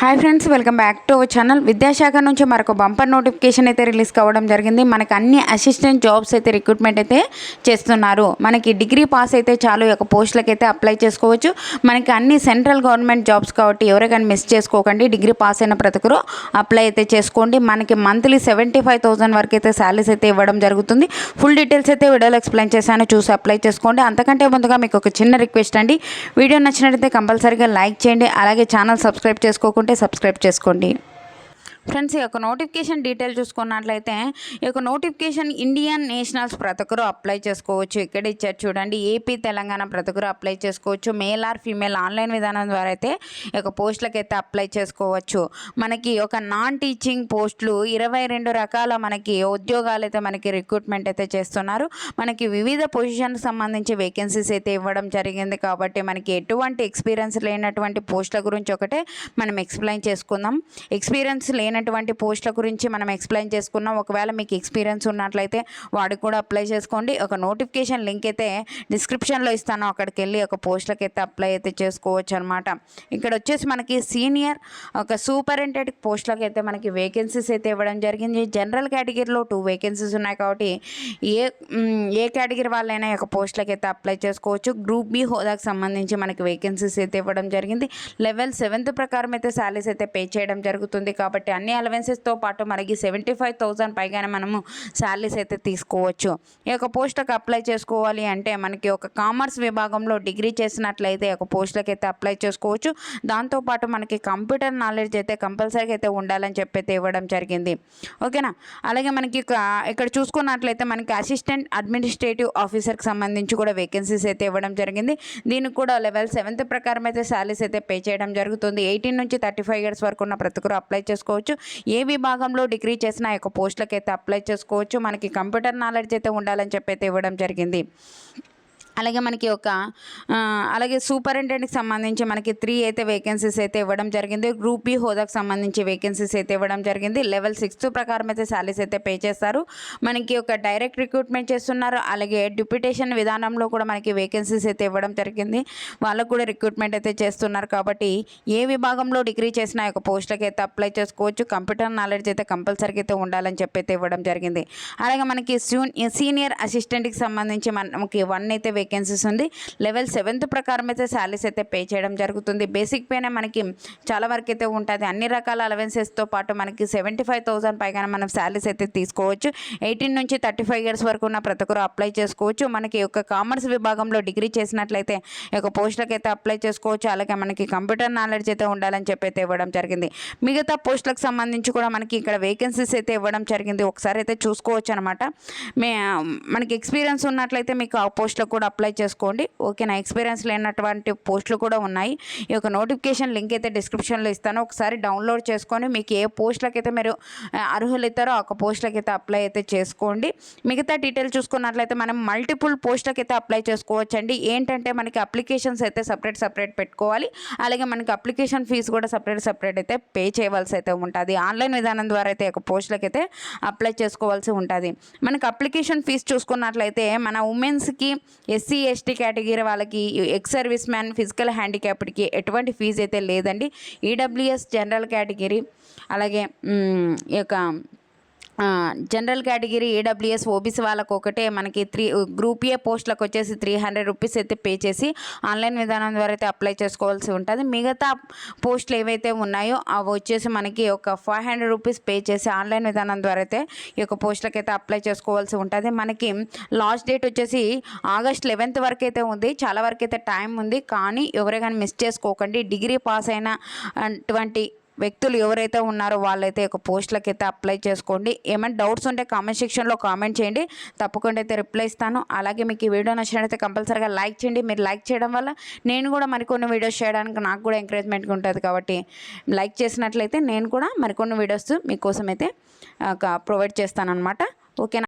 Hi friends, welcome back to our channel. విద్యాశాఖ నుంచి మరొక బంపర్ నోటిఫికేషన్ అయితే రిలీజ్ కావడం జరిగింది. మనకి అన్ని అసిస్టెంట్ జాబ్స్ అయితే రిక్రూట్మెంట్ అయితే చేస్తున్నారు. మనకి డిగ్రీ పాస్ అయితే చాలు ఒక పోస్టులకు అయితే అప్లై చేసుకోవచ్చు. మనకి అన్ని సెంట్రల్ గవర్నమెంట్ జాబ్స్ కాబట్టి ఎవరికైనా మిస్ చేసుకోకండి. డిగ్రీ పాస్ అయిన ప్రతి ఒక్కరు అప్లై అయితే చేసుకోండి. మనకి మంత్లీ 75,000 వరకు అయితే శాలరీస్ అయితే ఇవ్వడం జరుగుతుంది. ఫుల్ డీటెయిల్స్ అయితే వీడియోలో ఎక్స్ప్లెయిన్ చేశాను, చూసి అప్లై చేసుకోండి. అంతకంటే ముందుగా మీకు ఒక చిన్న రిక్వెస్ట్ అండి, వీడియో నచ్చినట్లయితే కంపల్సరీగా లైక్ చేయండి. అలాగే ఛానల్ సబ్స్క్రైబ్ చేసుకోకుంటే సబ్స్క్రైబ్ చేసుకోండి. ఫ్రెండ్స్, ఈ యొక్క నోటిఫికేషన్ డీటెయిల్ చూసుకున్నట్లయితే ఈ యొక్క నోటిఫికేషన్ ఇండియన్ నేషనల్స్ ప్రతి ఒక్కరు అప్లై చేసుకోవచ్చు. ఇక్కడ ఇచ్చారు చూడండి, ఏపీ తెలంగాణ ప్రతి ఒక్కరు అప్లై చేసుకోవచ్చు. మేల్ ఆర్ ఫీమేల్ ఆన్లైన్ విధానం ద్వారా అయితే ఈ యొక్క పోస్టులకు అయితే అప్లై చేసుకోవచ్చు. మనకి ఒక నాన్ టీచింగ్ పోస్టులు 22 రకాల మనకి ఉద్యోగాలు అయితే మనకి రిక్రూట్మెంట్ అయితే చేస్తున్నారు. మనకి వివిధ పొజిషన్కి సంబంధించి వేకెన్సీస్ అయితే ఇవ్వడం జరిగింది. కాబట్టి మనకి ఎటువంటి ఎక్స్పీరియన్స్ లేనటువంటి పోస్టుల గురించి ఒకటే మనం ఎక్స్ప్లెయిన్ చేసుకుందాం. ఎక్స్పీరియన్స్ లేనటువంటి పోస్టుల గురించి మనం ఎక్స్ప్లెయిన్ చేసుకున్నాం. ఒకవేళ మీకు ఎక్స్పీరియన్స్ ఉన్నట్లయితే వాడికి కూడా అప్లై చేసుకోండి. ఒక నోటిఫికేషన్ లింక్ అయితే డిస్క్రిప్షన్లో ఇస్తాను, అక్కడికి వెళ్ళి ఒక పోస్టులకి అయితే అప్లై అయితే చేసుకోవచ్చు అనమాట. ఇక్కడ వచ్చేసి మనకి సీనియర్ ఒక సూపరింటెండెంట్ పోస్టులకి అయితే మనకి వేకెన్సీస్ అయితే ఇవ్వడం జరిగింది. జనరల్ కేటగిరీలో 2 వేకెన్సీస్ ఉన్నాయి కాబట్టి ఏ కేటగిరీ వాళ్ళైనా ఒక పోస్టులకి అయితే అప్లై చేసుకోవచ్చు. గ్రూప్ బి హోదాకు సంబంధించి మనకి వేకెన్సీస్ అయితే ఇవ్వడం జరిగింది. లెవెల్ 7 ప్రకారం అయితే శాలరీస్ అయితే పే చేయడం జరుగుతుంది. కాబట్టి అన్ని అలవెన్సెస్తో పాటు మనకి 75,000 పైగానే మనము శాలరీస్ అయితే తీసుకోవచ్చు. ఈ యొక్క పోస్టులకు అప్లై చేసుకోవాలి అంటే మనకి ఒక కామర్స్ విభాగంలో డిగ్రీ చేసినట్లయితే ఒక పోస్టులకు అయితే అప్లై చేసుకోవచ్చు. దాంతోపాటు మనకి కంప్యూటర్ నాలెడ్జ్ అయితే కంపల్సరీగా అయితే ఉండాలని చెప్పి అయితే ఇవ్వడం జరిగింది. ఓకేనా. అలాగే మనకి ఇక్కడ చూసుకున్నట్లయితే మనకి అసిస్టెంట్ అడ్మినిస్ట్రేటివ్ ఆఫీసర్కి సంబంధించి కూడా వేకెన్సీస్ అయితే ఇవ్వడం జరిగింది. దీనికి కూడా లెవెల్ 7 ప్రకారం అయితే శాలరీస్ అయితే పే చేయడం జరుగుతుంది. 18 నుంచి 35 ఇయర్స్ వరకు ఉన్న ప్రతి ఒక్కరు అప్లై చేసుకోవచ్చు. ఏ విభాగంలో డిగ్రీ చేసినా యొక్క పోస్టులకు అయితే అప్లై చేసుకోవచ్చు. మనకి కంప్యూటర్ నాలెడ్జ్ అయితే ఉండాలని చెప్పి అయితే ఇవ్వడం జరిగింది. అలాగే మనకి అలాగే సూపరింటెండెంట్కి సంబంధించి మనకి 3 అయితే వేకెన్సీస్ అయితే ఇవ్వడం జరిగింది. గ్రూప్ బి హోదాకు సంబంధించి వేకెన్సీస్ అయితే ఇవ్వడం జరిగింది. లెవెల్ 6 ప్రకారం అయితే శాలరీస్ అయితే పే చేస్తారు. మనకి ఒక డైరెక్ట్ రిక్రూట్మెంట్ చేస్తున్నారు. అలాగే డిప్యూటేషన్ విధానంలో కూడా మనకి వేకెన్సీస్ అయితే ఇవ్వడం జరిగింది. వాళ్ళకు కూడా రిక్రూట్మెంట్ అయితే చేస్తున్నారు. కాబట్టి ఏ విభాగంలో డిగ్రీ చేసినా ఒక పోస్టులకి అయితే అప్లై చేసుకోవచ్చు. కంప్యూటర్ నాలెడ్జ్ అయితే కంపల్సరీగా అయితే ఉండాలని చెప్పి అయితే ఇవ్వడం జరిగింది. అలాగే మనకి సీనియర్ అసిస్టెంట్కి సంబంధించి మనకి 1 అయితే వేకెన్సీస్ ఉంది. లెవెల్ 7 ప్రకారం అయితే శాలరీస్ అయితే పే చేయడం జరుగుతుంది. బేసిక్ పేనే మనకి చాలా వరకు అయితే ఉంటుంది. అన్ని రకాల అలవెన్సెస్తో పాటు మనకి 75,000 పైగానే మనం శాలరీస్ అయితే తీసుకోవచ్చు. 18 నుంచి 35 ఇయర్స్ వరకు ఉన్న ప్రతి ఒక్కరు అప్లై చేసుకోవచ్చు. మనకి ఒక కామర్స్ విభాగంలో డిగ్రీ చేసినట్లయితే ఒక పోస్టులకు అయితే అప్లై చేసుకోవచ్చు. అలాగే మనకి కంప్యూటర్ నాలెడ్జ్ అయితే ఉండాలని చెప్పి అయితే ఇవ్వడం జరిగింది. మిగతా పోస్టులకు సంబంధించి కూడా మనకి ఇక్కడ వేకెన్సీస్ అయితే ఇవ్వడం జరిగింది. ఒకసారి అయితే చూసుకోవచ్చు అనమాట. మనకి ఎక్స్పీరియన్స్ ఉన్నట్లయితే మీకు ఆ పోస్టులకు కూడా అప్లై చేసుకోండి. ఓకేనా. ఎక్స్పీరియన్స్ లేనటువంటి పోస్టులు కూడా ఉన్నాయి. ఈ యొక్క నోటిఫికేషన్ లింక్ అయితే డిస్క్రిప్షన్లో ఇస్తాను, ఒకసారి డౌన్లోడ్ చేసుకొని మీకు ఏ పోస్టులకైతే మీరు అర్హులైతారో ఆ పోస్టులకి అయితే అప్లై అయితే చేసుకోండి. మిగతా డీటెయిల్ చూసుకున్నట్లయితే మనం మల్టిపుల్ పోస్టులకి అయితే అప్లై చేసుకోవచ్చండి. ఏంటంటే మనకి అప్లికేషన్స్ అయితే సపరేట్ పెట్టుకోవాలి. అలాగే మనకి అప్లికేషన్ ఫీజు కూడా సపరేట్ అయితే పే చేయవలసి అయితే ఉంటుంది. ఆన్లైన్ విధానం ద్వారా అయితే ఒక పోస్టులకి అయితే అప్లై చేసుకోవాల్సి ఉంటుంది. మనకి అప్లికేషన్ ఫీజు చూసుకున్నట్లయితే మన ఉమెన్స్కి, ఎస్సీ ఎస్టీ కేటగిరీ వాళ్ళకి, ఎక్స్ సర్వీస్ మ్యాన్, ఫిజికల్ హ్యాండిక్యాప్డ్కి ఎటువంటి ఫీజు అయితే లేదండి. ఈడబ్ల్యూఎస్ జనరల్ కేటగిరీ, అలాగే ఈ యొక్క జనరల్ కేటగిరీ, ఏడబ్ల్యూఎస్, ఓబీసీ వాళ్ళకు ఒకటే మనకి గ్రూప్ ఏ పోస్టులకు వచ్చేసి 300 రూపీస్ అయితే పే చేసి ఆన్లైన్ విధానం ద్వారా అయితే అప్లై చేసుకోవాల్సి ఉంటుంది. మిగతా పోస్టులు ఏవైతే ఉన్నాయో అవి వచ్చేసి మనకి ఒక 500 రూపీస్ పే చేసి ఆన్లైన్ విధానం ద్వారా అయితే ఈ యొక్క పోస్టులకు అయితే అప్లై చేసుకోవాల్సి ఉంటుంది. మనకి లాస్ట్ డేట్ వచ్చేసి ఆగస్ట్ 11 వరకు అయితే ఉంది. చాలా వరకు అయితే టైం ఉంది. కానీ ఎవరైనా మిస్ చేసుకోకండి. డిగ్రీ పాస్ అయిన అటువంటి వ్యక్తులు ఎవరైతే ఉన్నారో వాళ్ళైతే ఒక పోస్టులకి అయితే అప్లై చేసుకోండి. ఏమైనా డౌట్స్ ఉంటే కామెంట్ సెక్షన్లో కామెంట్ చేయండి, తప్పకుండా అయితే రిప్లై ఇస్తాను. అలాగే మీకు ఈ వీడియో నచ్చినట్లయితే కంపల్సరీగా లైక్ చేయండి. మీరు లైక్ చేయడం వల్ల నేను కూడా మరికొన్ని వీడియోస్ చేయడానికి నాకు కూడా ఎంకరేజ్మెంట్గా ఉంటుంది. కాబట్టి లైక్ చేసినట్లయితే నేను కూడా మరికొన్ని వీడియోస్ మీకోసం అయితే ప్రొవైడ్ చేస్తాను అనమాట. ఓకేనా.